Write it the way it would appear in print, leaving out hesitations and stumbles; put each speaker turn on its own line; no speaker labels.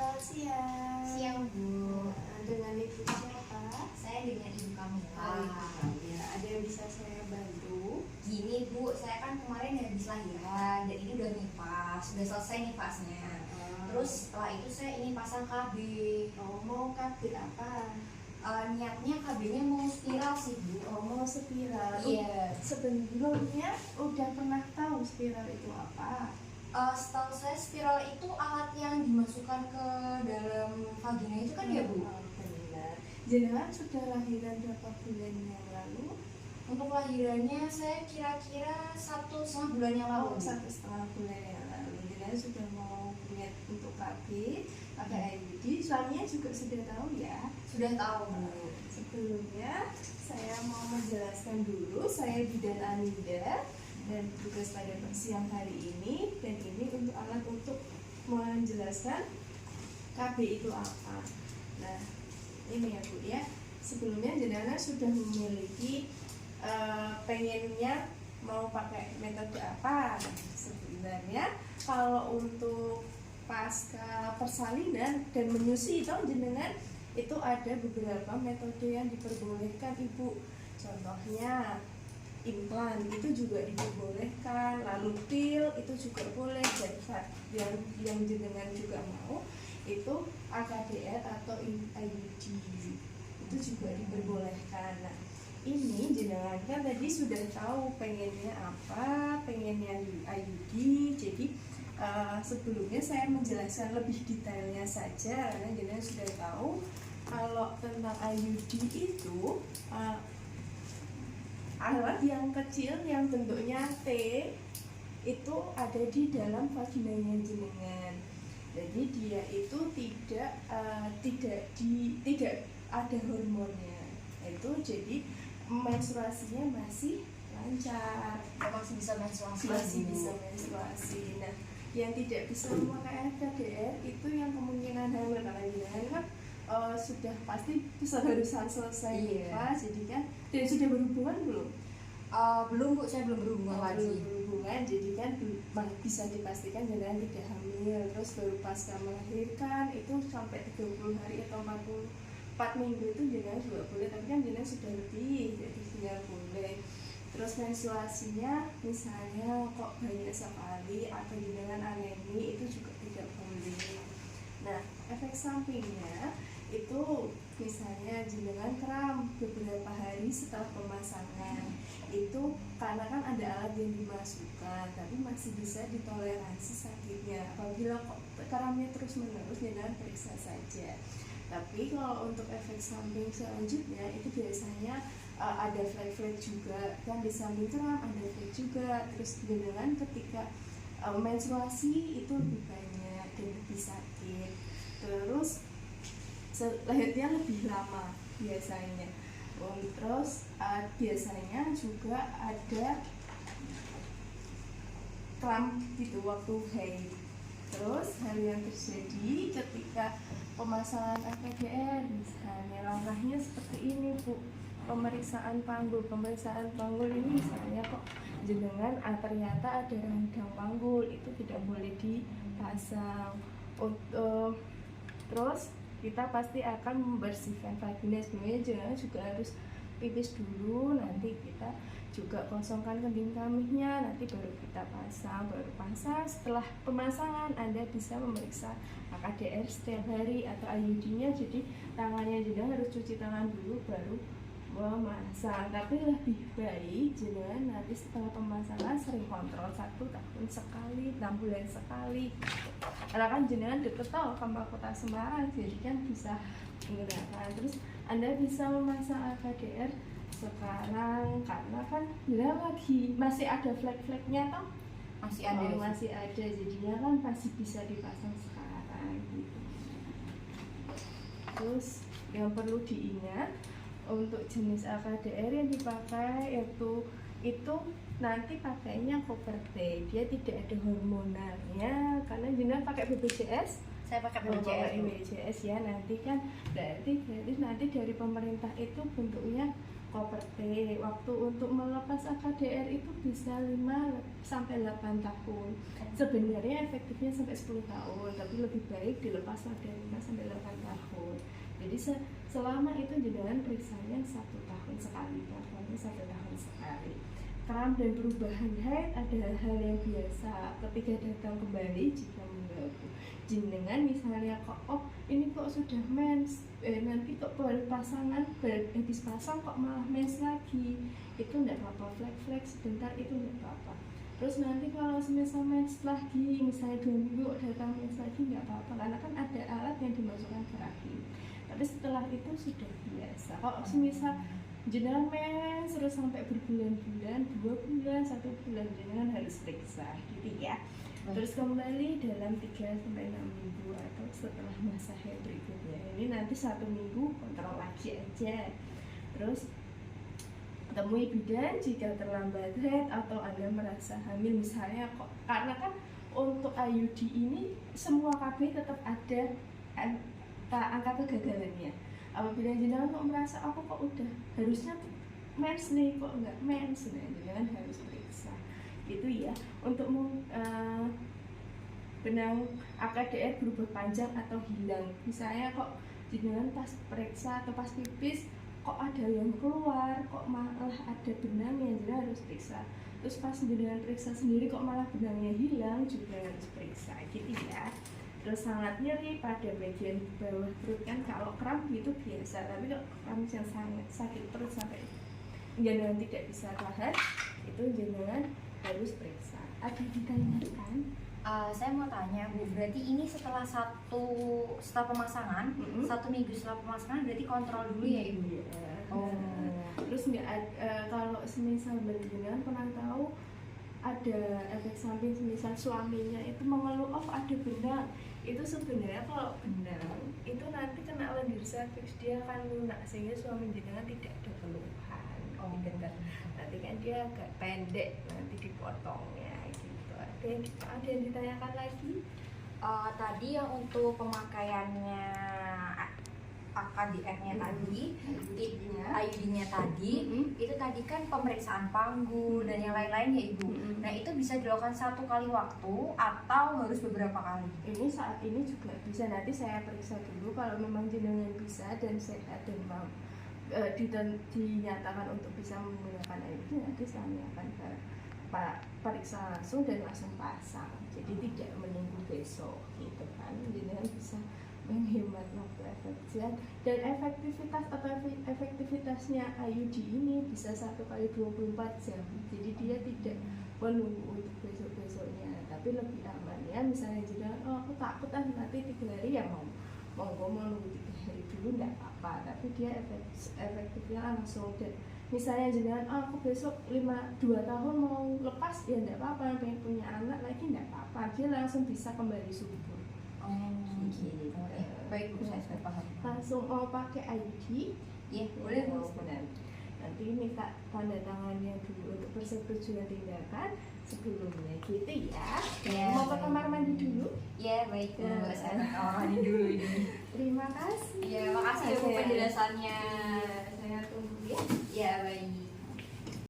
Selamat siang.
Siang, Bu.
Dengan Ibu siapa?
Saya dengan Ibu Kamila.
Ya, ada yang bisa saya bantu?
Gini, Bu, saya kan kemarin habis lahiran dan ini udah nifas, sudah selesai nifasnya. Terus setelah itu saya ingin pasang KB.
Oh, mau KB apa?
Niatnya KB-nya mau spiral sih, Bu.
Oh, mau spiral.
Iya.
Sebelumnya udah pernah tahu spiral itu apa?
Setahu saya spiral itu alat yang dimasukkan ke dalam vagina itu kan ya, Bu?
Oh, benar. Jenengan sudah lahiran berapa bulan yang lalu?
Untuk lahirannya saya kira-kira 1,5 bulan yang lalu.
Oh, 1,5 bulan yang lalu. Jenengan sudah mau niat untuk KB, pakai IUD. Suaminya juga sudah tahu ya?
Sudah tahu, Bu.
Sebelumnya saya mau menjelaskan dulu, saya bidan Anida dan tugas pada siang hari ini, dan ini untuk alat untuk menjelaskan KB itu apa. Nah, ini ya Bu ya. Sebelumnya jenengan sudah memiliki pengennya mau pakai metode apa. Sebenarnya kalau untuk pasca persalinan dan menyusui itu jenengan itu ada beberapa metode yang diperbolehkan Ibu. Contohnya implan itu juga diperbolehkan, lalu pil itu juga boleh, dan yang jenengan juga mau itu AKDR atau IUD itu juga diperbolehkan. Nah, ini jenengan kan tadi sudah tahu pengennya apa, pengennya IUD. Jadi sebelumnya saya menjelaskan lebih detailnya saja karena jenengan sudah tahu kalau tentang IUD itu alat yang kecil yang bentuknya T itu ada di dalam vaginanya jenengan. Jadi dia itu tidak ada hormonnya. Itu jadi menstruasinya masih lancar.
Masih bisa menstruasi.
Masih bisa menstruasi. Nah, yang tidak bisa memakai AKDR itu yang kemungkinan hamil karena jenengan kan sudah pasti seharusan selesai nifas, jadi kan. Dan sudah berhubungan belum?
Belum, Bu, saya belum berhubungan lagi.
Belum berhubungan, jadi kan bisa dipastikan jenengan tidak hamil. Terus baru pasca melahirkan itu sampai 30 hari atau 44 minggu itu jenengan juga boleh, tapi kan jenengan sudah lebih, jadi tidak boleh. Terus menstruasinya misalnya kok banyak sekali atau jenengan anemi itu juga tidak boleh. Nah, efek sampingnya itu misalnya jenengan kram beberapa hari setelah pemasangan itu karena kan ada alat yang dimasukkan tapi masih bisa ditoleransi sakitnya. Apabila kramnya terus menerus jenengan periksa saja. Tapi kalau untuk efek samping selanjutnya itu biasanya ada flek-flek juga kan, di samping kram ada flek juga. Terus jenengan ketika menstruasi itu lebih banyak dan lebih sakit. Terus lahirnya lebih lama biasanya. Terus biasanya juga ada kram gitu waktu haid. Terus hal yang terjadi ketika pemasangan AKDR, misalnya langkahnya seperti ini Bu. Pemeriksaan panggul ini misalnya kok jenengan ternyata ada radang panggul, itu tidak boleh dipasang. Terus kita pasti akan membersihkan vagina. Sebenarnya jangan juga harus pipis dulu, nanti kita juga kosongkan kening kemihnya, nanti baru kita pasang. Setelah pemasangan Anda bisa memeriksa AKDR setiap hari atau IUD-nya. Jadi tangannya juga harus cuci tangan dulu baru memasang. Tapi lebih baik jenengan nanti setelah pemasangan sering kontrol 1 tahun sekali, 6 bulan sekali. Karena kan jenengan deket tau sama kota Semarang, jadi kan bisa menggunakan. Terus Anda bisa memasang AKDR sekarang karena kan jenengan lagi masih ada flek-fleknya toh? Masih ada, jadinya kan masih bisa dipasang sekarang gitu. Terus yang perlu diingat untuk jenis AKDR yang dipakai itu nanti pakainya Copper T, dia tidak ada hormonalnya karena jenengan pakai BPJS.
Saya pakai BPJS
ya, nanti kan berarti nanti dari pemerintah itu bentuknya koperti. Waktu untuk melepas AKDR itu bisa 5 sampai 8 tahun. Sebenarnya efektifnya sampai 10 tahun, tapi lebih baik dilepas pada 5 sampai 8 tahun. Jadi selama itu jenengan periksanya 1 tahun sekali, pokoknya 1 tahun sekali. Kram dan perubahan haid adalah hal yang biasa ketika datang kembali jika mengganggu. Jenengan misalnya kok, oh ini kok sudah mens, nanti kok baru pasangan, habis pasang kok malah mens lagi, itu enggak apa-apa, flek sebentar itu enggak apa-apa. Terus nanti kalau semisal mens lagi, misalnya 2 minggu datang mens lagi, enggak apa-apa, karena kan ada alat yang dimasukkan ke rahim. Tapi setelah itu sudah biasa. Kalau semisal jenengan mens terus sampai berbulan-bulan, 2 bulan, 1 bulan, jenengan harus periksa gitu ya. Terus kembali dalam 3 sampai 6 minggu atau setelah masa haid berikutnya. Ini nanti 1 minggu kontrol lagi aja. Terus temui bidan jika terlambat haid atau Anda merasa hamil misalnya kok, karena kan untuk IUD ini semua KB tetap ada angka kegagalannya. Apabila jenengan kok merasa aku kok udah harusnya mens nih kok enggak mens, nah jenengan harus periksa gitu ya, untuk benang AKDR berubah panjang atau hilang. Misalnya kok jenengan pas periksa atau pas pipis kok ada yang keluar, kok malah ada benangnya, jenengan harus periksa. Terus pas jenengan periksa sendiri kok malah benangnya hilang, juga harus periksa gitu ya. Terus sangat nyeri pada bagian bawah perut, kan kalau kram itu biasa, tapi kalau kram yang sangat sakit perut sampai jenengan tidak bisa tahan, itu jenengan harus periksa. Ada ditanyakan?
Saya mau tanya Bu, berarti ini setelah pemasangan, 1 minggu setelah pemasangan berarti kontrol dulu ya Ibu?
Ya.
Oh.
Terus nggak kalau semisal jenengan pernah tahu ada efek samping, semisal suaminya itu mengeluh, oh ada benang, itu sebenarnya kalau benang itu nanti kena lendir serviks, dia akan lunak sehingga suami jenengan tidak ada keluhan. Gitu kan. Nanti kan dia agak pendek nanti dipotongnya gitu. Ada yang ditanyakan lagi?
Tadi yang untuk pemakaiannya AKDR-nya tadi, IUD-nya tadi, itu tadi kan pemeriksaan panggul dan yang lain-lain ya Ibu. Nah itu bisa dilakukan 1 kali waktu atau harus beberapa kali?
Ini saat ini juga bisa, nanti saya periksa dulu kalau memang jenengan bisa dan sehat dan mau dinyatakan untuk bisa menggunakan IUD, nanti kami akan periksa langsung dan langsung pasang. Jadi tidak menunggu besok gitu kan, jenengan bisa menghemat waktu efektif, dan efektivitasnya IUD ini bisa 1 kali 24 jam. Jadi dia tidak menunggu untuk besok-besoknya, tapi lebih aman ya. Misalnya jenengan, oh aku takut nanti 3 hari, ya monggo mau nunggu 3 hari dulu enggak apa-apa, tapi dia efektifnya langsung. Dan misalnya jenengan, oh aku besok 2 tahun mau lepas, ya enggak apa-apa, pengen punya anak lagi enggak apa-apa, dia langsung bisa kembali subur.
Gitu. Baik Bu, saya sudah paham.
Langsung mau pakai ID?
Iya, boleh Bu.
Nanti minta tanda tangannya dulu untuk persetujuan tindakan sebelumnya gitu ya. Mau ke kamar mandi dulu?
Iya, baik Bu. Saya ke kamar mandi dulu ini.
Terima kasih.
Iya, makasih ya Bu penjelasannya.
Saya tunggu ya.
Iya, baik.